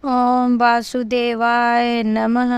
ओम वासुदेवाय नमः।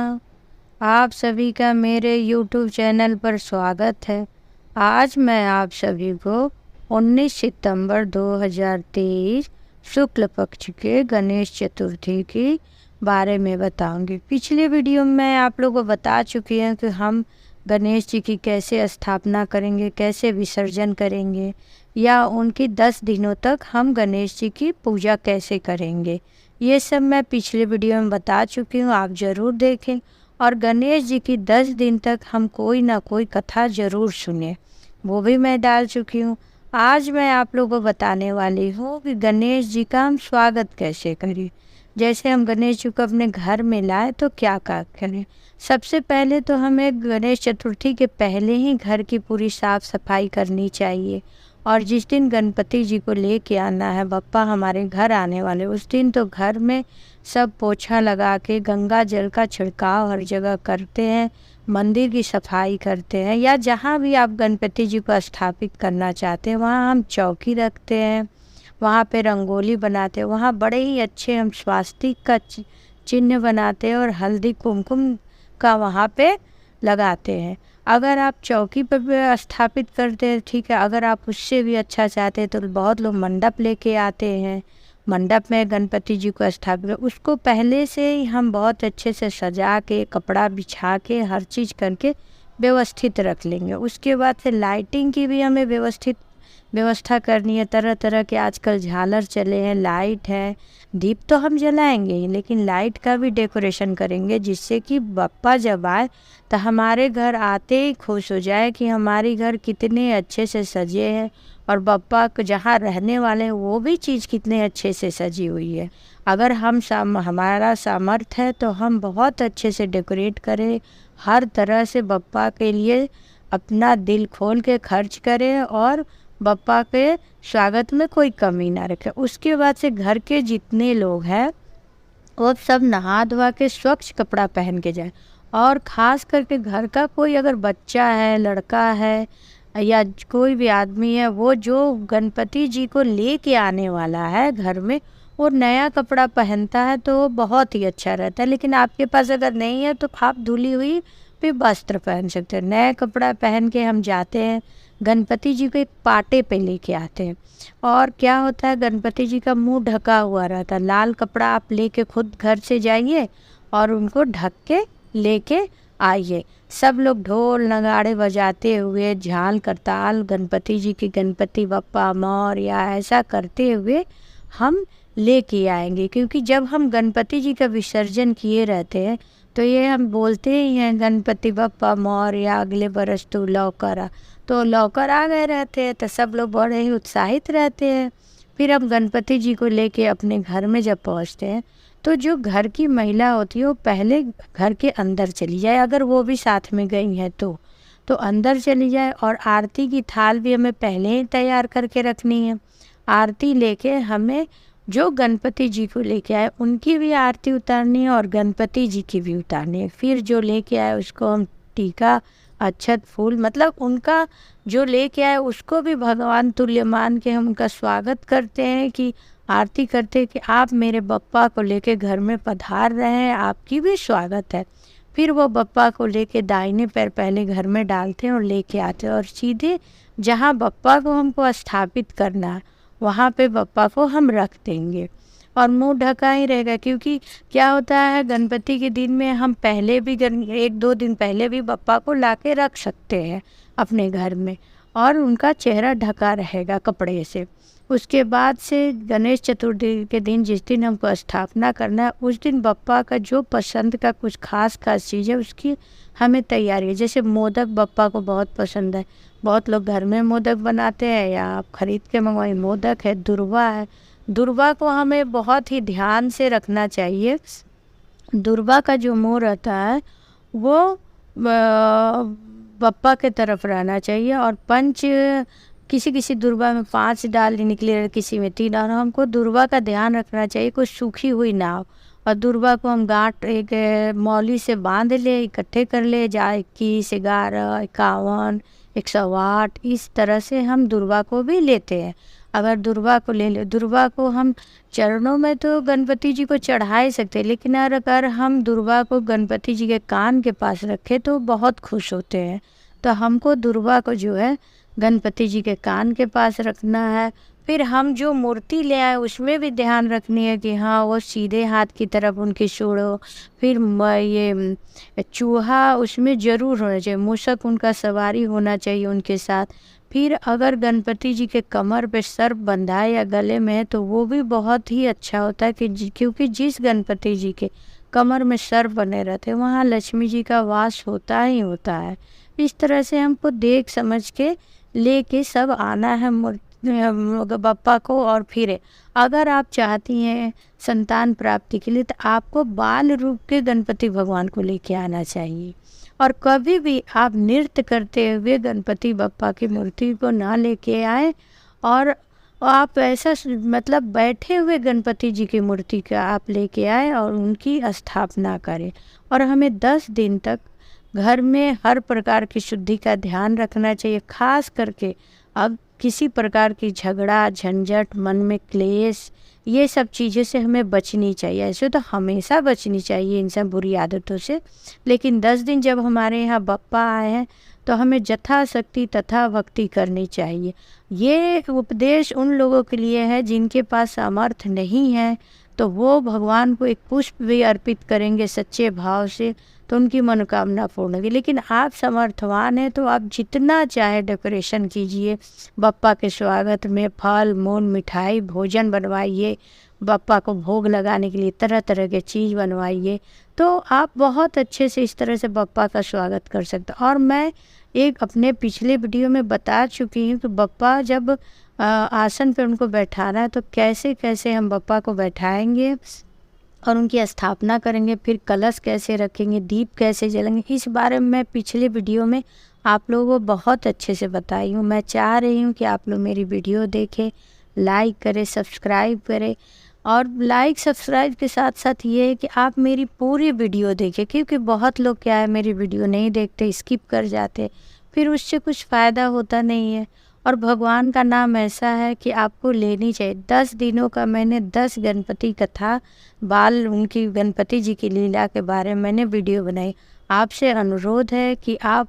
आप सभी का मेरे YouTube चैनल पर स्वागत है। आज मैं आप सभी को 19 सितंबर 2023 शुक्ल पक्ष के गणेश चतुर्थी के बारे में बताऊंगी। पिछले वीडियो में मैं आप लोगों को बता चुकी हूँ कि हम गणेश जी की कैसे स्थापना करेंगे, कैसे विसर्जन करेंगे, या उनकी 10 दिनों तक हम गणेश जी की पूजा कैसे करेंगे। ये सब मैं पिछले वीडियो में बता चुकी हूँ, आप ज़रूर देखें। और गणेश जी की 10 दिन तक हम कोई ना कोई कथा ज़रूर सुने, वो भी मैं डाल चुकी हूँ। आज मैं आप लोगों को बताने वाली हूँ कि गणेश जी का हम स्वागत कैसे करें। जैसे हम गणेश जी को अपने घर में लाए तो क्या करें। सबसे पहले तो हमें गणेश चतुर्थी के पहले ही घर की पूरी साफ़ सफाई करनी चाहिए। और जिस दिन गणपति जी को लेके आना है, बप्पा हमारे घर आने वाले, उस दिन तो घर में सब पोछा लगा के गंगा जल का छिड़काव हर जगह करते हैं, मंदिर की सफाई करते हैं, या जहाँ भी आप गणपति जी को स्थापित करना चाहते हैं वहाँ हम चौकी रखते हैं, वहाँ पे रंगोली बनाते हैं, वहाँ बड़े ही अच्छे हम स्वास्तिक का चिन्ह बनाते हैं और हल्दी कुमकुम का वहाँ पे लगाते हैं। अगर आप चौकी पर भी स्थापित करते हैं ठीक है, अगर आप उससे भी अच्छा चाहते हैं तो बहुत लोग मंडप लेके आते हैं, मंडप में गणपति जी को स्थापित, उसको पहले से ही हम बहुत अच्छे से सजा के कपड़ा बिछा के हर चीज़ करके व्यवस्थित रख लेंगे। उसके बाद से लाइटिंग की भी हमें व्यवस्था करनी है। तरह तरह के आजकल झालर चले हैं, लाइट है, दीप तो हम जलाएंगे ही, लेकिन लाइट का भी डेकोरेशन करेंगे जिससे कि बप्पा जब आए तो हमारे घर आते ही खुश हो जाए कि हमारे घर कितने अच्छे से सजे हैं, और बप्पा को जहाँ रहने वाले हैं वो भी चीज़ कितने अच्छे से सजी हुई है। अगर हमारा सामर्थ्य है तो हम बहुत अच्छे से डेकोरेट करें, हर तरह से बप्पा के लिए अपना दिल खोल के खर्च करें और बप्पा के स्वागत में कोई कमी ना रखे। उसके बाद से घर के जितने लोग हैं वो सब नहा धोवा के स्वच्छ कपड़ा पहन के जाए। और ख़ास करके घर का कोई अगर बच्चा है, लड़का है, या कोई भी आदमी है, वो जो गणपति जी को लेके आने वाला है घर में, वो नया कपड़ा पहनता है तो वो बहुत ही अच्छा रहता है। लेकिन आपके पास अगर नहीं है तो आप धुली हुई भी वस्त्र पहन सकते हैं। नया कपड़ा पहन के हम जाते हैं, गणपति जी को एक पाटे पे लेके आते हैं। और क्या होता है, गणपति जी का मुंह ढका हुआ रहता है। लाल कपड़ा आप लेके खुद घर से जाइए और उनको ढक के लेके आइए। सब लोग ढोल नगाड़े बजाते हुए, झाल करताल गणपति जी की गणपति बप्पा मोरया ऐसा करते हुए हम लेके आएंगे। क्योंकि जब हम गणपति जी का विसर्जन किए रहते हैं तो ये हम बोलते ही हैं, गणपति बप्पा मोरया अगले बरस तू लौकर आ। तो लौकर आ गए रहते हैं तो सब लोग बड़े ही उत्साहित रहते हैं। फिर हम गणपति जी को लेके अपने घर में जब पहुंचते हैं तो जो घर की महिला होती है वो पहले घर के अंदर चली जाए, अगर वो भी साथ में गई है तो अंदर चली जाए। और आरती की थाल भी हमें पहले ही तैयार करके रखनी है। आरती लेके हमें जो गणपति जी को लेके आए उनकी भी आरती उतारनी है और गणपति जी की भी उतारनी है। फिर जो लेके आए उसको हम टीका, अक्षत, फूल, मतलब उनका जो लेके आए उसको भी भगवान तुल्य मान के हम उनका स्वागत करते हैं, कि आरती करते हैं कि आप मेरे बप्पा को लेके घर में पधार रहे हैं, आपकी भी स्वागत है। फिर वो बप्पा को लेके दाहिने पैर पहले घर में डालते हैं और लेके आते हैं, और सीधे जहाँ बप्पा को हमको स्थापित करना है वहाँ पे बप्पा को हम रख देंगे और मुंह ढका ही रहेगा। क्योंकि क्या होता है, गणपति के दिन में हम पहले भी 1-2 दिन पहले भी बप्पा को लाके रख सकते हैं अपने घर में, और उनका चेहरा ढका रहेगा कपड़े से। उसके बाद से गणेश चतुर्थी के दिन जिस दिन हमको स्थापना करना है उस दिन बप्पा का जो पसंद का कुछ खास चीज़ है उसकी हमें तैयारी है। जैसे मोदक बप्पा को बहुत पसंद है, बहुत लोग घर में मोदक बनाते हैं या आप खरीद के मंगवाए। मोदक है, दुर्वा है, दुर्वा को हमें बहुत ही ध्यान से रखना चाहिए। दुर्वा का जो मुंह रहता है वो बप्पा के तरफ रहना चाहिए, और पंच किसी किसी दुर्वा में 5 डाल निकले, किसी में 3, और हमको दुर्वा का ध्यान रखना चाहिए कोई सूखी हुई ना हो। और दुर्वा को हम गांठ एक मौली से बांध ले, इकट्ठे कर ले, जा 21, 11, 51, 108, इस तरह से हम दुर्वा को भी लेते हैं। अगर दुर्वा को ले लो, दुर्वा को हम चरणों में तो गणपति जी को चढ़ा ही सकते हैं, लेकिन अगर हम दुर्वा को गणपति जी के कान के पास रखें तो बहुत खुश होते हैं। तो हमको दुर्वा को जो है गणपति जी के कान के पास रखना है। फिर हम जो मूर्ति ले आए उसमें भी ध्यान रखनी है कि हाँ वो सीधे हाथ की तरफ उनकी सूंड हो। फिर ये चूहा उसमें ज़रूर होना चाहिए, मूषक उनका सवारी होना चाहिए उनके साथ। फिर अगर गणपति जी के कमर पे सर्प बंधा है या गले में है तो वो भी बहुत ही अच्छा होता है क्योंकि जिस गणपति जी के कमर में सर्प बने रहते हैं वहाँ लक्ष्मी जी का वास होता ही होता है। इस तरह से हमको देख समझ के लेके सब आना है बप्पा को। और फिर अगर आप चाहती हैं संतान प्राप्ति के लिए तो आपको बाल रूप के गणपति भगवान को लेके आना चाहिए। और कभी भी आप नृत्य करते हुए गणपति बप्पा की मूर्ति को ना लेके आए, और आप ऐसा मतलब बैठे हुए गणपति जी की मूर्ति का आप लेके आए और उनकी स्थापना करें। और हमें 10 दिन तक घर में हर प्रकार की शुद्धि का ध्यान रखना चाहिए। खास करके अब किसी प्रकार की झगड़ा झंझट, मन में क्लेश, ये सब चीज़ों से हमें बचनी चाहिए। ऐसे तो हमेशा बचनी चाहिए इन सब बुरी आदतों से, लेकिन 10 दिन जब हमारे यहाँ बप्पा आए हैं तो हमें यथाशक्ति तथा भक्ति करनी चाहिए। ये उपदेश उन लोगों के लिए है जिनके पास सामर्थ्य नहीं है, तो वो भगवान को एक पुष्प भी अर्पित करेंगे सच्चे भाव से तो उनकी मनोकामना पूर्ण होगी। लेकिन आप समर्थवान हैं तो आप जितना चाहे डेकोरेशन कीजिए, बप्पा के स्वागत में फल मूल मिठाई भोजन बनवाइए, बप्पा को भोग लगाने के लिए तरह तरह के चीज़ बनवाइए, तो आप बहुत अच्छे से इस तरह से बप्पा का स्वागत कर सकते हैं। और मैं एक अपने पिछले वीडियो में बता चुकी हूँ कि बप्पा जब आसन पर उनको बैठाना है तो कैसे कैसे हम बप्पा को बैठाएंगे और उनकी स्थापना करेंगे, फिर कलश कैसे रखेंगे, दीप कैसे जलेंगे, इस बारे में मैं पिछले वीडियो में आप लोगों को बहुत अच्छे से बताई हूँ। मैं चाह रही हूँ कि आप लोग मेरी वीडियो देखें, लाइक करें, सब्सक्राइब करें। और लाइक सब्सक्राइब के साथ साथ ये है कि आप मेरी पूरी वीडियो देखें, क्योंकि बहुत लोग क्या है मेरी वीडियो नहीं देखते, स्किप कर जाते, फिर उससे कुछ फ़ायदा होता नहीं है। और भगवान का नाम ऐसा है कि आपको लेनी चाहिए। 10 दिनों का मैंने 10 गणपति कथा, बाल उनकी गणपति जी की लीला के बारे में मैंने वीडियो बनाई। आपसे अनुरोध है कि आप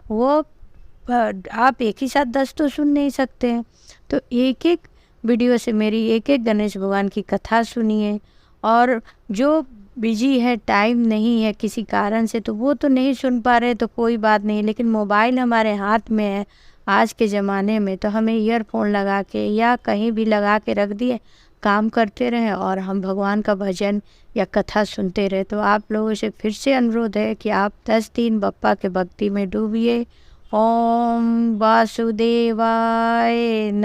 एक ही साथ 10 तो सुन नहीं सकते हैं, तो एक एक वीडियो से मेरी एक एक गणेश भगवान की कथा सुनिए। और जो बिजी है, टाइम नहीं है किसी कारण से, तो वो तो नहीं सुन पा रहे तो कोई बात नहीं, लेकिन मोबाइल हमारे हाथ में है आज के ज़माने में, तो हमें ईयरफोन लगा के या कहीं भी लगा के रख दिए, काम करते रहें और हम भगवान का भजन या कथा सुनते रहे। तो आप लोगों से फिर से अनुरोध है कि आप 10 दिन बप्पा के भक्ति में डूबिए। ओम वासुदेवाय नमः।